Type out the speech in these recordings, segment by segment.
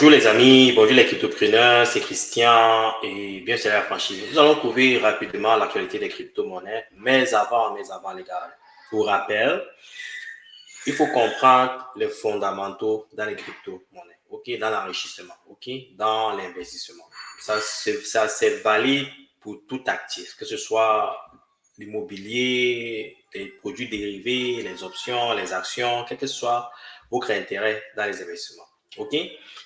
Bonjour les amis, bonjour les cryptopreneurs, c'est Christian et bien c'est la franchise. Nous allons couvrir rapidement l'actualité des crypto-monnaies, mais avant les gars, pour rappel, il faut comprendre les fondamentaux dans les crypto-monnaies, ok, dans l'enrichissement, ok, dans l'investissement. C'est valide pour tout actif, que ce soit l'immobilier, les produits dérivés, les options, les actions, quel que soit votre intérêt dans les investissements. OK?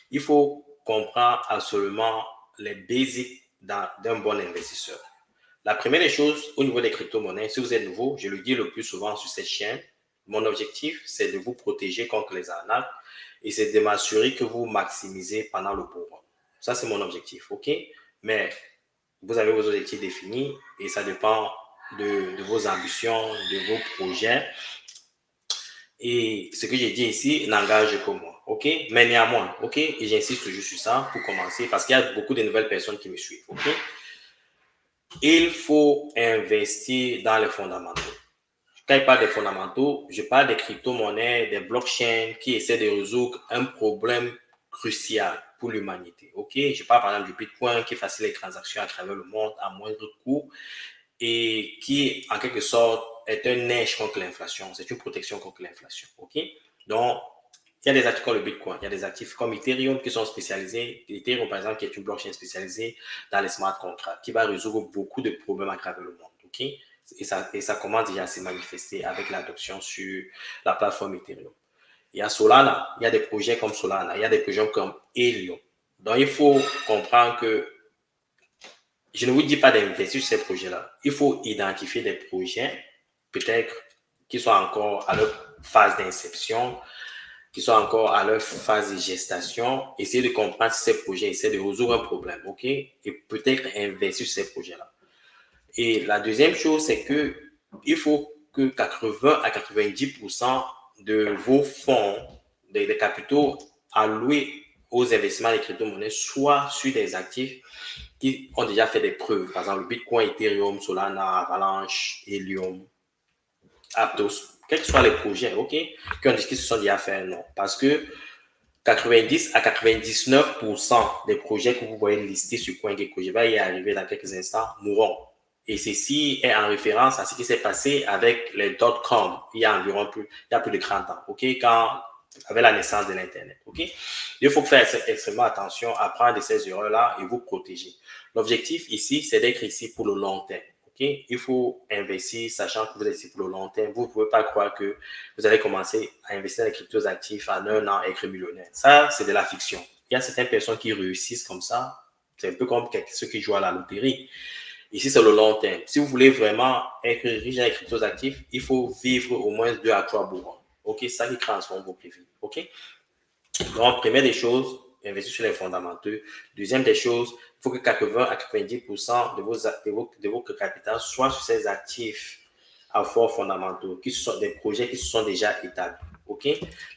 Il faut comprendre absolument les basics d'un bon investisseur. La première des choses au niveau des crypto-monnaies, si vous êtes nouveau, je le dis le plus souvent sur cette chaîne, mon objectif, c'est de vous protéger contre les arnaques et c'est de m'assurer que vous maximisez pendant le beau run. Ça, c'est mon objectif, OK? Mais vous avez vos objectifs définis et ça dépend de vos ambitions, de vos projets. Et ce que j'ai dit ici n'engage que moi, ok? Mais néanmoins, ok? Et j'insiste toujours sur ça pour commencer parce qu'il y a beaucoup de nouvelles personnes qui me suivent, ok? Il faut investir dans les fondamentaux. Quand je parle des fondamentaux, je parle des crypto-monnaies, des blockchains qui essaient de résoudre un problème crucial pour l'humanité, ok? Je parle par exemple du Bitcoin qui facilite les transactions à travers le monde à moindre coût et qui, en quelque sorte, est un edge contre l'inflation. C'est une protection contre l'inflation. OK? Donc, il y a des actifs comme le Bitcoin, il y a des actifs comme Ethereum qui sont spécialisés. Ethereum, par exemple, qui est une blockchain spécialisée dans les smart contracts, qui va résoudre beaucoup de problèmes à travers le monde. OK? Et ça commence déjà à se manifester avec l'adoption sur la plateforme Ethereum. Il y a Solana, il y a des projets comme Solana, il y a des projets comme Helium. Donc, il faut comprendre que je ne vous dis pas d'investir sur ces projets-là. Il faut identifier des projets, peut-être qui sont encore à leur phase d'inception, qui sont encore à leur phase de gestation. Essayez de comprendre si ces projets essaient de résoudre un problème, OK? Et peut-être investir sur ces projets-là. Et la deuxième chose, c'est que il faut que 80 à 90% de vos fonds, des capitaux alloués aux investissements des crypto-monnaies soient sur des actifs qui ont déjà fait des preuves. Par exemple, le Bitcoin, Ethereum, Solana, Avalanche, Helium, Aptos, quels que soient les projets, OK, qui se sont déjà fait, non. Parce que 90 à 99% des projets que vous voyez listés sur CoinGecko, je vais y arriver dans quelques instants, mourront. Et ceci est en référence à ce qui s'est passé avec les dot-com il y a plus de 30 ans, OK, avec la naissance de l'Internet, OK? Il faut faire extrêmement attention à prendre ces erreurs-là et vous protéger. L'objectif ici, c'est d'être ici pour le long terme, OK? Il faut investir sachant que vous êtes ici pour le long terme. Vous ne pouvez pas croire que vous allez commencer à investir dans les cryptos actifs en un an et être millionnaire. Ça, c'est de la fiction. Il y a certaines personnes qui réussissent comme ça. C'est un peu comme ceux qui jouent à la loterie. Ici, c'est le long terme. Si vous voulez vraiment être riche dans les cryptos actifs, il faut vivre au moins 2 à 3 bourrons. OK? C'est ça qui transforme vos prévisions. OK? Donc, première des choses, investir sur les fondamentaux. Deuxième des choses, il faut que 80 à 90% de vos capitaux soient sur ces actifs à fort fondamentaux, qui sont des projets qui se sont déjà établis. OK?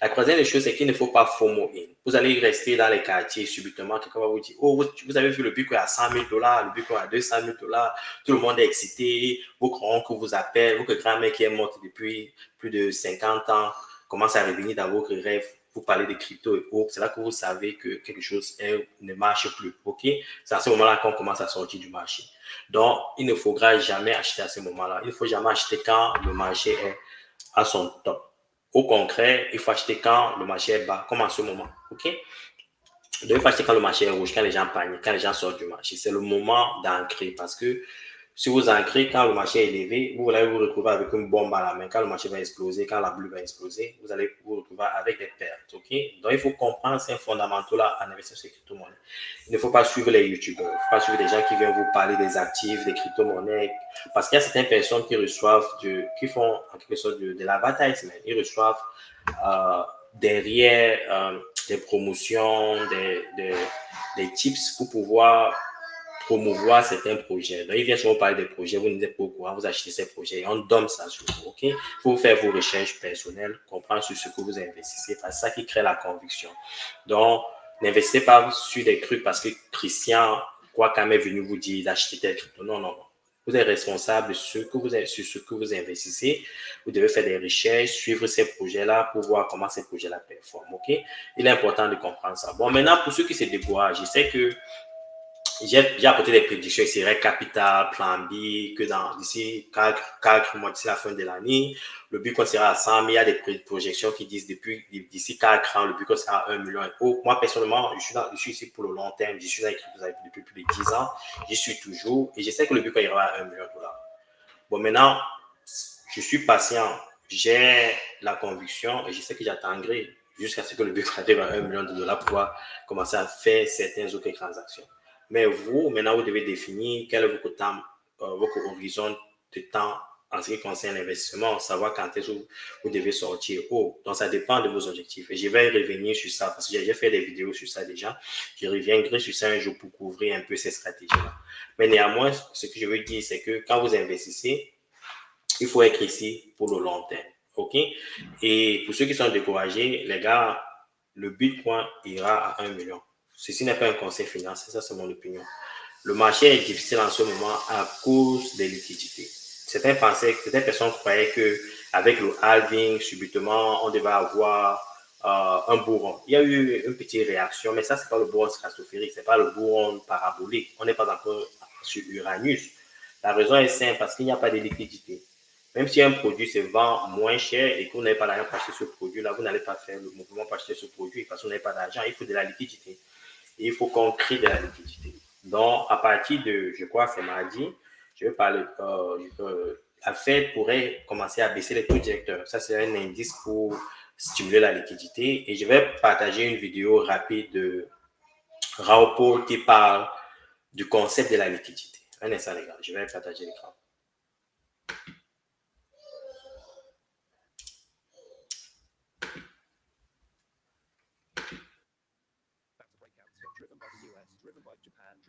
La troisième des choses, c'est qu'il ne faut pas FOMO in. Vous allez rester dans les quartiers subitement. Quelqu'un va vous dire, oh, vous avez vu le Bitcoin à 100 000 $, le Bitcoin à 200 000 $. Tout le monde est excité. Vos grands-oncles vous appellent. Votre grand-mère qui est morte depuis plus de 50 ans commence à revenir dans vos rêves. Vous parlez de crypto et autres. C'est là que vous savez que quelque chose ne marche plus. OK? C'est à ce moment-là qu'on commence à sortir du marché. Donc, il ne faudra jamais acheter à ce moment-là. Il ne faut jamais acheter quand le marché est à son top. Au concret, il faut acheter quand le marché est bas, comme en ce moment. OK? Donc, il faut acheter quand le marché est rouge, quand les gens paniquent, quand les gens sortent du marché. C'est le moment d'ancrer parce que si vous ancrez quand le marché est élevé, vous allez vous retrouver avec une bombe à la main. Quand le marché va exploser, quand la bulle va exploser, vous allez vous retrouver avec des pertes. OK? Donc, il faut comprendre ces fondamentaux-là en investissant sur les crypto-monnaies. Il ne faut pas suivre les youtubeurs. Il ne faut pas suivre des gens qui viennent vous parler des actifs, des crypto-monnaies. Parce qu'il y a certaines personnes qui reçoivent, qui font en quelque sorte de l'advertisement. Ils reçoivent derrière des promotions, des tips pour pouvoir promouvoir certains projets. Donc, il vient souvent parler des projets, vous n'êtes pas au courant, vous achetez ces projets et on donne ça sur vous, OK? Il faut faire vos recherches personnelles, comprendre sur ce que vous investissez, parce que c'est ça qui crée la conviction. Donc, n'investissez pas sur des trucs parce que Christian, quoi, quand même est venu vous dire d'acheter tel crypto. Non, non, non. Vous êtes responsable sur ce que vous investissez. Vous devez faire des recherches, suivre ces projets-là pour voir comment ces projets-là performent. OK? Il est important de comprendre ça. Bon, maintenant, pour ceux qui se découragent, je sais que j'ai apporté des prédictions ici, capital, plan B, que d'ici 4 mois, d'ici la fin de l'année, le Bitcoin sera à 100 000. Il y a des projections qui disent d'ici 4 ans, le Bitcoin sera à 1 million et haut. Moi, personnellement, je suis ici pour le long terme. Je suis dans les cryptos depuis plus de 10 ans. J'y suis toujours et je sais que le Bitcoin ira à 1 million de dollars. Bon, maintenant, je suis patient. J'ai la conviction et je sais que j'attendrai jusqu'à ce que le Bitcoin arrive à 1 million de dollars pour pouvoir commencer à faire certaines autres transactions. Mais vous, maintenant, vous devez définir quel est votre horizon de temps en ce qui concerne l'investissement, savoir quand est-ce que vous devez sortir haut. Donc, ça dépend de vos objectifs. Et je vais revenir sur ça parce que j'ai fait des vidéos sur ça déjà. Je reviendrai sur ça un jour pour couvrir un peu ces stratégies-là. Mais néanmoins, ce que je veux dire, c'est que quand vous investissez, il faut être ici pour le long terme. OK? Et pour ceux qui sont découragés, les gars, le Bitcoin ira à 1 million. Ceci n'est pas un conseil financier, ça c'est mon opinion. Le marché est difficile en ce moment à cause des liquidités. Certaines personnes croyaient qu'avec le halving, subitement, on devait avoir un bourron. Il y a eu une petite réaction, mais ça, c'est pas le bourron stratosphérique, c'est pas le bourron parabolique. On n'est pas encore sur Uranus. La raison est simple, parce qu'il n'y a pas de liquidité. Même si un produit se vend moins cher et que vous n'avez pas d'argent pour acheter ce produit-là, vous n'allez pas faire le mouvement pour acheter ce produit parce que vous n'avez pas d'argent. Il faut de la liquidité. Et il faut qu'on crée de la liquidité. Donc, à partir de, je crois, c'est mardi, je vais parler, la Fed pourrait commencer à baisser les taux directeurs. Ça, c'est un indice pour stimuler la liquidité. Et je vais partager une vidéo rapide de Raoul Pal qui parle du concept de la liquidité. Un instant, les gars, je vais partager l'écran.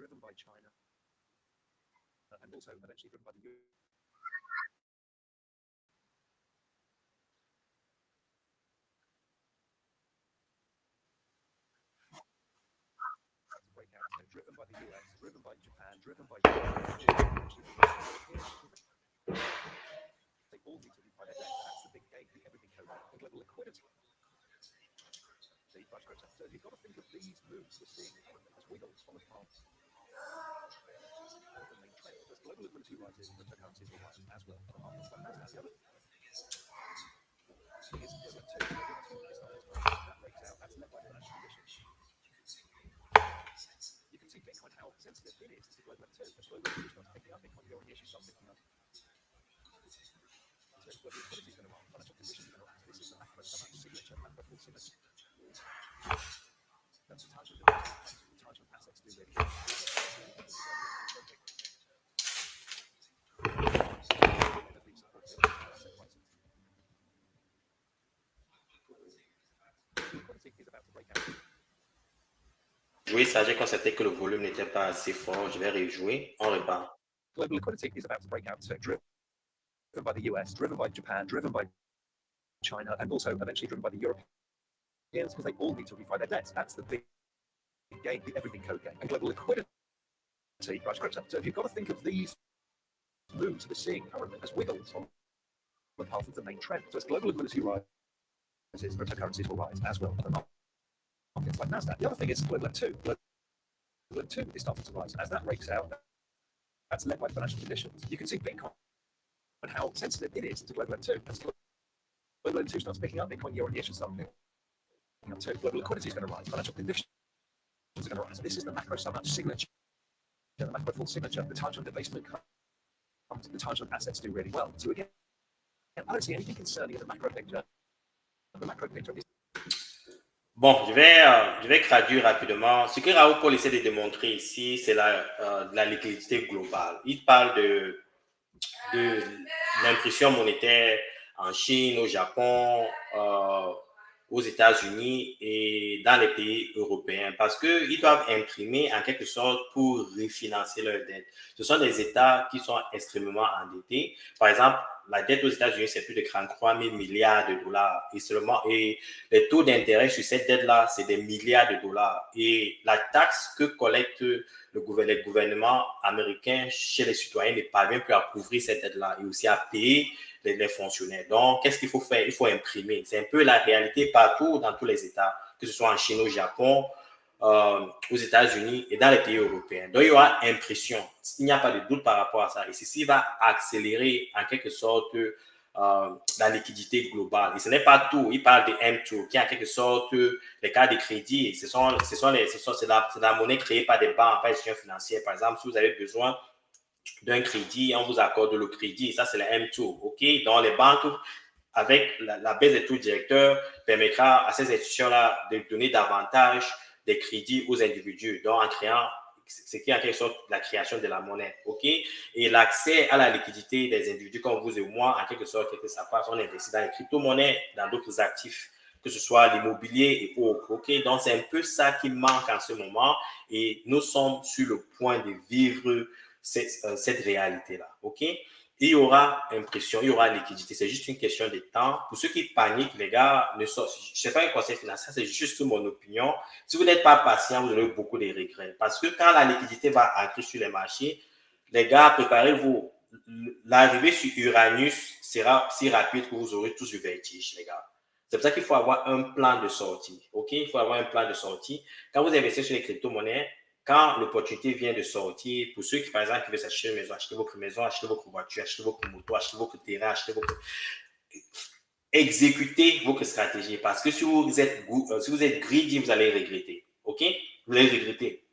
Driven by China, and also eventually driven by the breakout, driven by the US, driven by Japan, driven by they all need to be financed. That's the big game, the everything code, the global liquidity. So you've got to think of these moves we're seeing as wiggles on the path. The main trend, as global liquidity rises, cryptocurrencies will rise as well. The markets like Nasdaq, the other is equivalent to that breaks out. That's led by financial conditions. You can see Bitcoin how sensitive it is to global activity. As global activity starts picking up, Bitcoin year on year should start picking up. So global liquidity is going to rise, financial conditions are going to rise. This is the macro signature, macro full signature. That's the type of assets do really good. Jouer ça, j'ai constaté que le volume n'était pas assez fort. Je vais rejouer. On repart. Global liquidity is about to break out, so driven by the US, driven by Japan, driven by China, and also eventually driven by the Europeans, because they all need to refi their debts. That's the big game, the everything code game. And global liquidity drives crypto. So if you've got to think of these moves we're seeing currently as wiggles on the path of the main trend. So as global liquidity rises, cryptocurrencies will rise as well. Markets like Nasdaq. The other thing is global M2. Global M2 is starting to rise. As that breaks out, that's led by financial conditions. You can see Bitcoin and how sensitive it is to global M2. As global M2 starts picking up, Bitcoin year on year should start picking up too. Global liquidity is going to rise. Financial conditions are going to rise. This is the macro sum signature, the macro full signature. The times when debasement comes, the times when assets do really well. So again, I don't see anything concerning in the macro picture. The macro picture is. Bon, je vais traduire rapidement. Ce que Raoul Pal essaie de démontrer ici, c'est la liquidité globale. Il parle de l'impression monétaire en Chine, au Japon, aux États-Unis et dans les pays européens parce qu'ils doivent imprimer en quelque sorte pour refinancer leurs dettes. Ce sont des États qui sont extrêmement endettés. Par exemple, La dette aux États-Unis, c'est plus de 33 000 milliards de dollars. Et les taux d'intérêt sur cette dette-là, c'est des milliards de dollars. Et la taxe que collecte les gouvernements américains chez les citoyens ne parvient plus à couvrir cette dette-là et aussi à payer les fonctionnaires. Donc, qu'est-ce qu'il faut faire? Il faut imprimer. C'est un peu la réalité partout dans tous les États, que ce soit en Chine, au Japon, aux États-Unis et dans les pays européens. Donc, il y aura impression. Il n'y a pas de doute par rapport à ça. Et ceci va accélérer en quelque sorte la liquidité globale. Et ce n'est pas tout. Il parle de M2, qui est en quelque sorte les cartes de crédit. C'est la monnaie créée par des banques, par les institutions financières. Par exemple, si vous avez besoin d'un crédit, on vous accorde le crédit. Ça, c'est la M2. OK? Donc, les banques, avec la baisse des taux directeurs, permettra à ces institutions-là de donner davantage des crédits aux individus, donc en créant ce qui est en quelque sorte la création de la monnaie, ok? Et l'accès à la liquidité des individus comme vous et moi, en quelque sorte, que ça passe, on investit dans les crypto-monnaies, dans d'autres actifs, que ce soit l'immobilier et autres, ok? Donc, c'est un peu ça qui manque en ce moment et nous sommes sur le point de vivre cette réalité-là, ok? Il y aura impression, il y aura liquidité. C'est juste une question de temps. Pour ceux qui paniquent, les gars, je ne sais pas un conseil financier, c'est juste mon opinion. Si vous n'êtes pas patient, vous aurez beaucoup de regrets. Parce que quand la liquidité va entrer sur les marchés, les gars, préparez-vous. L'arrivée sur Uranus sera si rapide que vous aurez tous le vertige, les gars. C'est pour ça qu'il faut avoir un plan de sortie. OK? Il faut avoir un plan de sortie. Quand vous investissez sur les crypto-monnaies, quand l'opportunité vient de sortir, pour ceux qui, par exemple, qui veulent s'acheter une maison, acheter votre maison, acheter votre voiture, acheter votre moto, acheter votre terrain, acheter votre... Exécutez votre stratégie parce que si vous êtes greedy, vous allez regretter. OK? Vous allez regretter.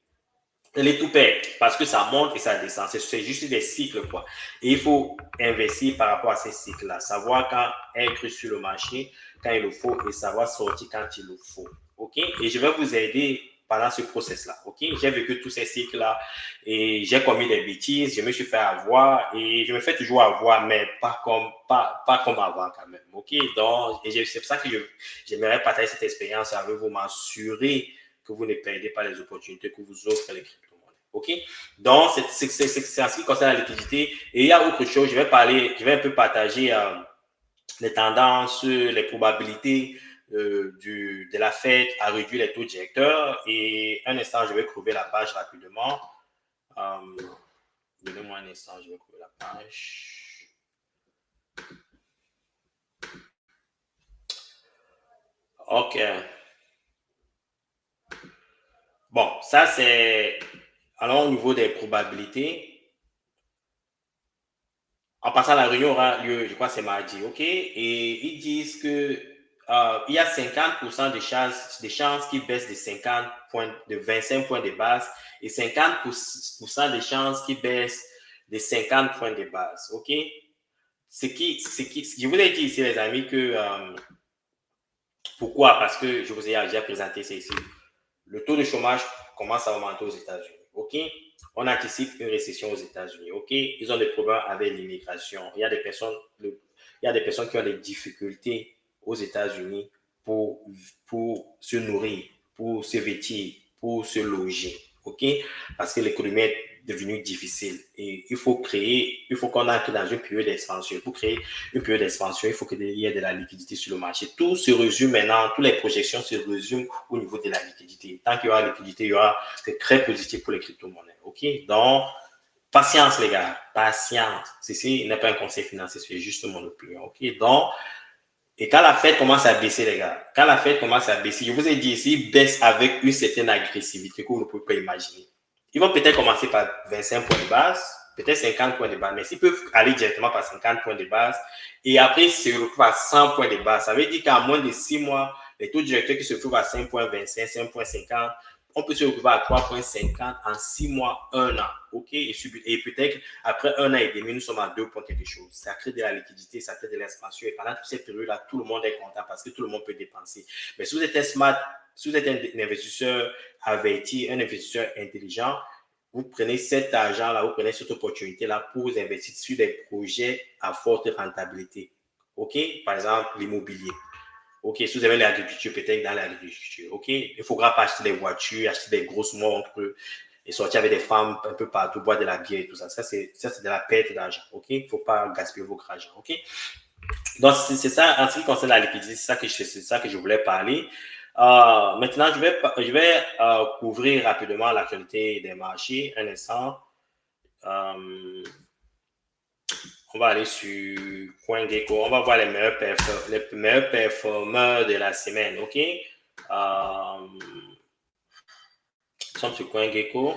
Vous allez tout perdre parce que ça monte et ça descend. C'est juste des cycles, quoi. Et il faut investir par rapport à ces cycles-là. Savoir quand être sur le marché, quand il le faut et savoir sortir quand il le faut. OK? Et je vais vous aider pendant ce process-là. OK? J'ai vécu tous ces cycles-là et j'ai commis des bêtises, je me suis fait avoir et je me fais toujours avoir, mais pas comme avant quand même. OK? Donc, c'est pour ça que j'aimerais partager cette expérience avec vous, m'assurer que vous ne perdez pas les opportunités que vous offrent les crypto-monnaies. OK? Donc, c'est en ce qui concerne la liquidité. Et il y a autre chose, je vais un peu partager les tendances, les probabilités de la Fed à réduire les taux directeurs. Et un instant, je vais trouver la page rapidement. Donnez-moi un instant, je vais trouver la page. OK. Bon, ça c'est... Alors, au niveau des probabilités, en passant, la réunion aura lieu, je crois, c'est mardi, OK? Et ils disent que il y a 50% de chances qu'ils baissent de 25 points de base et 50% de chances qu'ils baissent de 50 points de base, OK? Je vous ai dit ici, les amis, que pourquoi? Parce que je vous ai déjà présenté ça ici. Le taux de chômage commence à augmenter aux États-Unis, OK? On anticipe une récession aux États-Unis, OK? Ils ont des problèmes avec l'immigration. Il y a des personnes qui ont des difficultés aux États-Unis pour se nourrir, pour se vêtir, pour se loger, OK? Parce que l'économie est devenue difficile et il faut qu'on entre dans une période d'expansion. Pour créer une période d'expansion, il faut qu'il y ait de la liquidité sur le marché. Tout se résume maintenant, toutes les projections se résument au niveau de la liquidité. Tant qu'il y aura la liquidité, il y aura c'est très positif pour les crypto-monnaies. OK? Donc, patience, les gars. Patience. Ceci n'est pas un conseil financier, c'est juste mon opinion. OK? Donc, et quand la Fed commence à baisser, les gars, quand la Fed commence à baisser, je vous ai dit ici, baisse avec une certaine agressivité que vous ne pouvez pas imaginer. Ils vont peut-être commencer par 25 points de base, peut-être 50 points de base, mais s'ils peuvent aller directement par 50 points de base et après se retrouvent à 100 points de base, ça veut dire qu'en moins de 6 mois, les taux directeurs qui se trouvent à 5,25, 5,50, on peut se retrouver à 3,50 en 6 mois, 1 an. OK? Et peut-être après 1 an et demi, nous sommes à 2 points quelque chose. Ça crée de la liquidité, ça crée de l'expansion. Et pendant toute cette période-là, tout le monde est content parce que tout le monde peut dépenser. Mais si vous êtes un smart, si vous êtes un investisseur averti, un investisseur intelligent, vous prenez cet argent-là, vous prenez cette opportunité-là pour vous investir sur des projets à forte rentabilité. OK? Par exemple, l'immobilier. OK, si vous avez l'agriculture, peut-être dans l'agriculture. OK? Il ne faudra pas acheter des voitures, acheter des grosses montres et sortir avec des femmes un peu partout, boire de la bière et tout ça. Ça, c'est de la perte d'argent, OK? Il ne faut pas gaspiller votre argent, OK? Donc, c'est ça, en ce qui concerne la liquidité, c'est ça que je voulais parler. Maintenant, je vais couvrir rapidement l'actualité des marchés. Un instant. On va aller sur CoinGecko. On va voir les meilleurs performeurs de la semaine, OK? Nous sommes sur CoinGecko.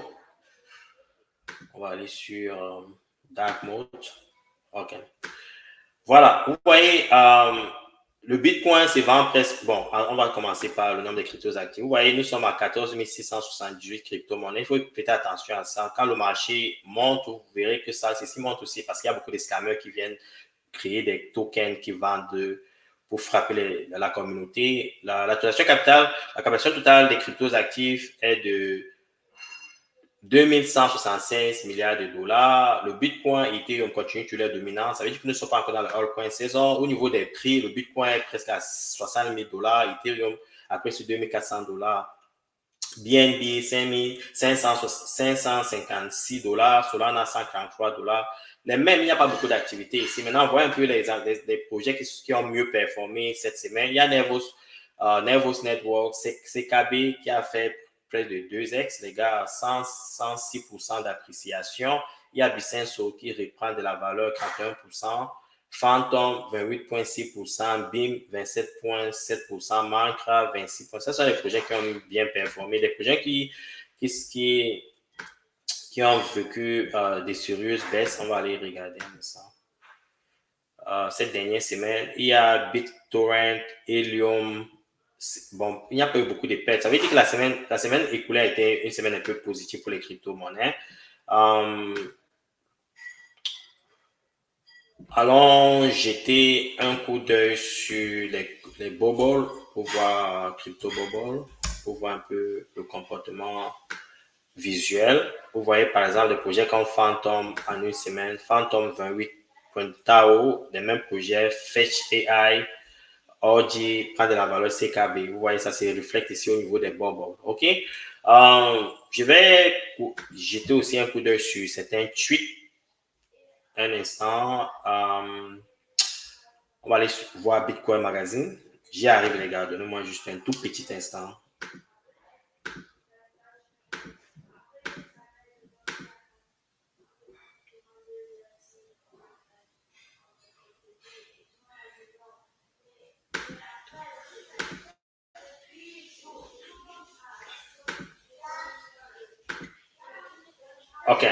On va aller sur Dark Mode. OK. Voilà, vous voyez, le Bitcoin se vend presque. Bon, on va commencer par le nombre de cryptos actifs. Vous voyez, nous sommes à 14 678 crypto-monnaies. Il faut prêter attention à ça. Quand le marché monte, vous verrez que ça, ceci monte aussi parce qu'il y a beaucoup de scammers qui viennent créer des tokens qui vendent pour frapper la communauté. La capitalisation totale des cryptos actifs est de 2176 milliards de dollars. Le Bitcoin et Ethereum continuent sur leur dominance. Ça veut dire que nous ne sommes pas encore dans le altcoin saison. Au niveau des prix, le Bitcoin est presque à 60 000 dollars. Ethereum à presque 2400 dollars. BNB 556 dollars. Solana 143 dollars. Les mêmes, il n'y a pas beaucoup d'activité ici. Maintenant, on voit un peu des projets qui ont mieux performé cette semaine. Il y a Nervos Network, CKB qui a fait près de 2x, les gars, 106% d'appréciation. Il y a Bicenso qui reprend de la valeur 41%, Phantom 28,6%, BIM 27,7%, Mancra 26%. Ce sont des projets qui ont bien performé, des projets qui ont vécu des sérieuses baisses. On va aller regarder ça. Cette dernière semaine, il y a BitTorrent, Helium. Bon, il n'y a pas eu beaucoup de pertes. Ça veut dire que la semaine écoulée a été une semaine un peu positive pour les crypto-monnaies. Allons jeter un coup d'œil sur les bubbles pour voir crypto bubble, pour voir un peu le comportement visuel. Vous voyez par exemple des projets comme Phantom en une semaine, Phantom 28.tao, les mêmes projets, Fetch AI, OG prend de la valeur CKB. Vous voyez, ça se reflète ici au niveau des bubbles. OK? Je vais jeter aussi un coup d'œil sur certains tweets. Un instant. On va aller voir Bitcoin Magazine. J'y arrive, les gars. Donnez-moi juste un tout petit instant. OK.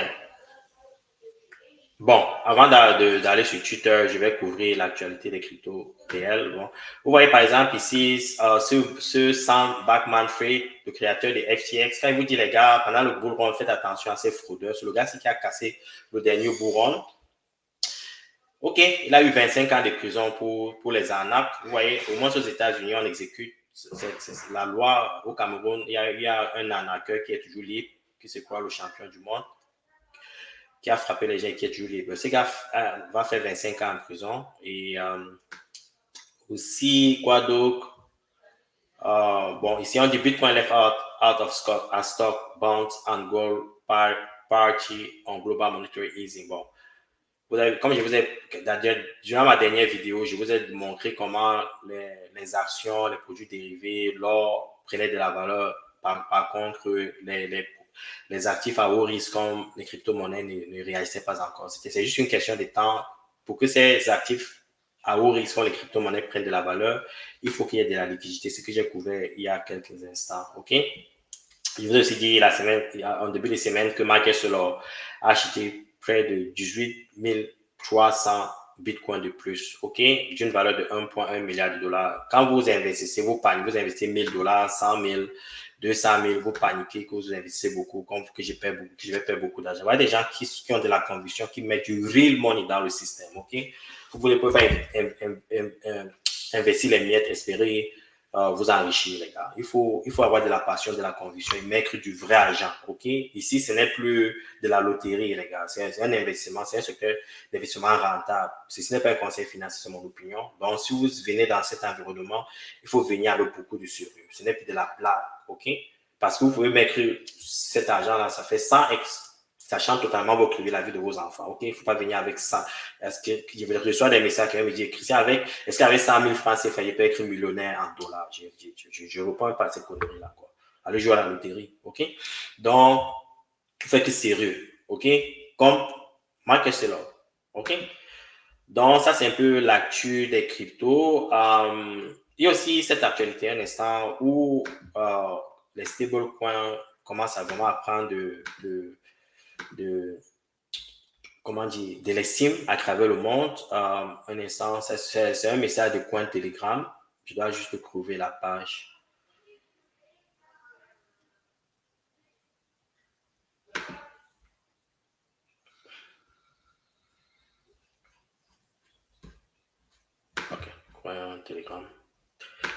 Bon, avant d'aller sur Twitter, je vais couvrir l'actualité des cryptos réels. Bon. Vous voyez par exemple ici, ce Sam Bankman-Fried, le créateur de FTX, quand il vous dit les gars, pendant le bull run, faites attention à ces fraudeurs. C'est le gars qui a cassé le dernier bull run. OK, il a eu 25 ans de prison pour les arnaques. Vous voyez, au moins aux États-Unis, on exécute la loi. Au Cameroun, il y a un arnaqueur qui est toujours libre, qui se croit le champion du monde, qui a frappé les gens qui est toujours libre. Ce gars va faire 25 ans en prison. Et aussi, quoi d'autre? Bon, ici, on dit Bitcoin left out of stock, bonds and gold party on global monetary easing. Bon, comme je vous ai, durant ma dernière vidéo, je vous ai montré comment les actions, les produits dérivés, l'or prenaient de la valeur. Par contre, les actifs à haut risque comme les crypto-monnaies ne réagissaient pas encore. C'est juste une question de temps. Pour que ces actifs à haut risque comme les crypto-monnaies prennent de la valeur, il faut qu'il y ait de la liquidité. Ce que j'ai couvert il y a quelques instants. OK? Je vous ai aussi dit en début de semaine que Michael Saylor a acheté près de 18 300 bitcoins de plus, OK, d'une valeur de 1,1 milliard de dollars. Quand vous investissez, vous investissez 1000 dollars, 100 000, 200 000, vous paniquez que vous investissez beaucoup, que je vais perdre beaucoup d'argent. Il y a des gens qui ont de la conviction, qui mettent du real money dans le système, OK. Vous ne pouvez pas investir les miettes, espérer vous enrichir, les gars. Il faut avoir de la passion, de la conviction et mettre du vrai argent, OK? Ici, ce n'est plus de la loterie, les gars. C'est un investissement, c'est un secteur d'investissement rentable. Ce n'est pas un conseil financier, c'est mon opinion. Donc, si vous venez dans cet environnement, il faut venir avec beaucoup de sérieux. Ce n'est plus de la blague, OK? Parce que vous pouvez mettre cet argent-là, ça fait 100x. Ça change totalement votre vie, la vie de vos enfants. OK? Il ne faut pas venir avec ça. Est-ce que je reçois des messages qui me disent, Christian, est-ce qu'avec 100 000 francs, c'est fait, il peut être millionnaire en dollars? Je ne réponds pas à ces conneries-là, quoi. Allez jouer à la loterie. OK? Donc, faites que sérieux. OK? Comme Mark Sellor. OK? Donc, ça, c'est un peu l'actu des cryptos. Il y a aussi cette actualité, un instant, où les stablecoins commencent à vraiment prendre comment dire, de l'estime à travers le monde. Un instant, c'est un message de coin Telegram. Je dois juste trouver la page. Ok, coin Telegram.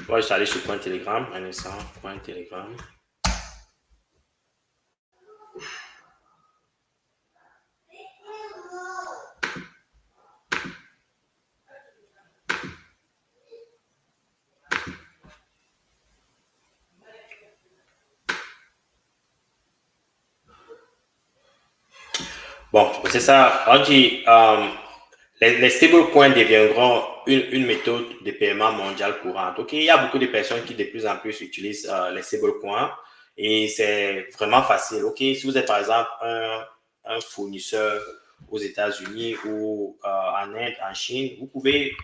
Moi, je suis allé sur coin Telegram. Un instant, coin Telegram. Bon, c'est ça. On dit, les stablecoins deviendront une méthode de paiement mondiale courante. OK, il y a beaucoup de personnes qui de plus en plus utilisent les stablecoins et c'est vraiment facile. OK, si vous êtes par exemple un fournisseur aux États-Unis ou en Inde, en Chine, vous pouvez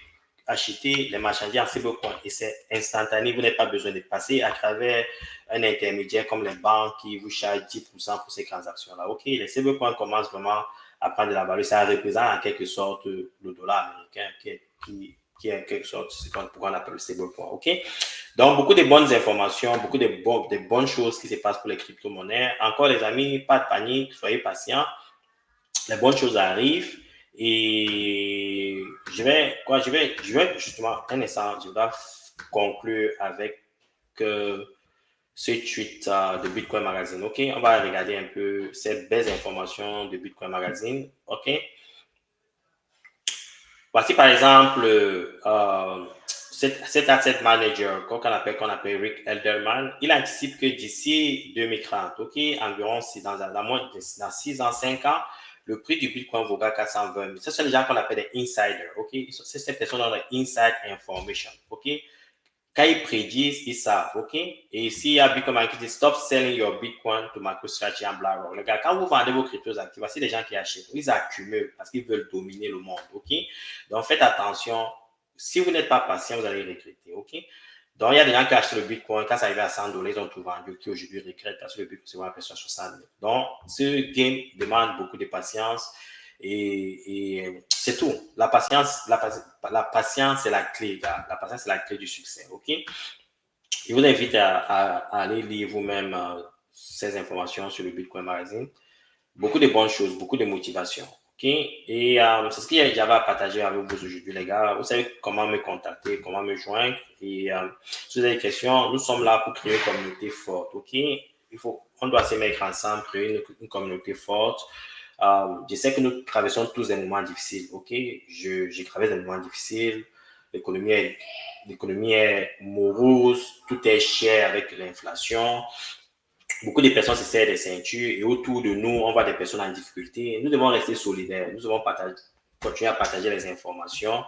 acheter les marchandises en stablecoin et c'est instantané. Vous n'avez pas besoin de passer à travers un intermédiaire comme les banques qui vous chargent 10% pour ces transactions-là. OK, les stablecoins commencent vraiment à prendre de la valeur. Ça représente en quelque sorte le dollar américain qui est en quelque sorte ce qu'on appelle le stablecoin. OK, donc beaucoup de bonnes informations, beaucoup de bonnes choses qui se passent pour les crypto-monnaies. Encore les amis, pas de panique, soyez patients. Les bonnes choses arrivent. Et je vais justement, un instant, je vais conclure avec ce tweet de Bitcoin Magazine. OK, on va regarder un peu ces belles informations de Bitcoin Magazine. OK, voici par exemple cet asset manager qu'on appelle Rick Elderman. Il anticipe que d'ici 2030, OK, environ dans 6 ans, 5 ans, le prix du Bitcoin vaudra 420 000. Ce sont les gens qu'on appelle des insiders. OK, c'est ces personnes dans inside information. OK, quand ils prédisent, ils savent. OK, et s'il y a Bitcoin qui dit stop selling your Bitcoin to MicroStrategy and BlackRock. Les gars, quand vous vendez vos cryptos actifs, voici des gens qui achètent. Ils accumulent parce qu'ils veulent dominer le monde. OK, donc faites attention. Si vous n'êtes pas patient, vous allez regretter. OK, donc il y a des gens qui achètent le Bitcoin. Quand ça arrive à 100 $, ils ont tout vendu, qui aujourd'hui regrettent parce que le Bitcoin se vend à 60 000. Donc, ce game demande beaucoup de patience. Et c'est tout. La patience, c'est la clé, gars. La patience, c'est la clé du succès. OK? Je vous invite à aller lire vous-même ces informations sur le Bitcoin Magazine. Beaucoup de bonnes choses, beaucoup de motivation. OK? Et c'est ce que j'avais à partager avec vous aujourd'hui, les gars. Vous savez comment me contacter, comment me joindre. Et si vous avez des questions, nous sommes là pour créer une communauté forte. OK? On doit se mettre ensemble, créer une communauté forte. Je sais que nous traversons tous des moments difficiles. OK? Je traverse des moments difficiles. L'économie est morose. Tout est cher avec l'inflation. Beaucoup de personnes se serrent des ceintures et autour de nous, on voit des personnes en difficulté. Nous devons rester solidaires. Nous devons continuer à partager les informations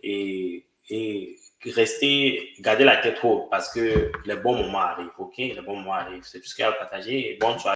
et garder la tête haute parce que les bons moments arrivent. OK? Les bons moments arrivent. C'est tout ce qu'il y a à partager. Bonne soirée.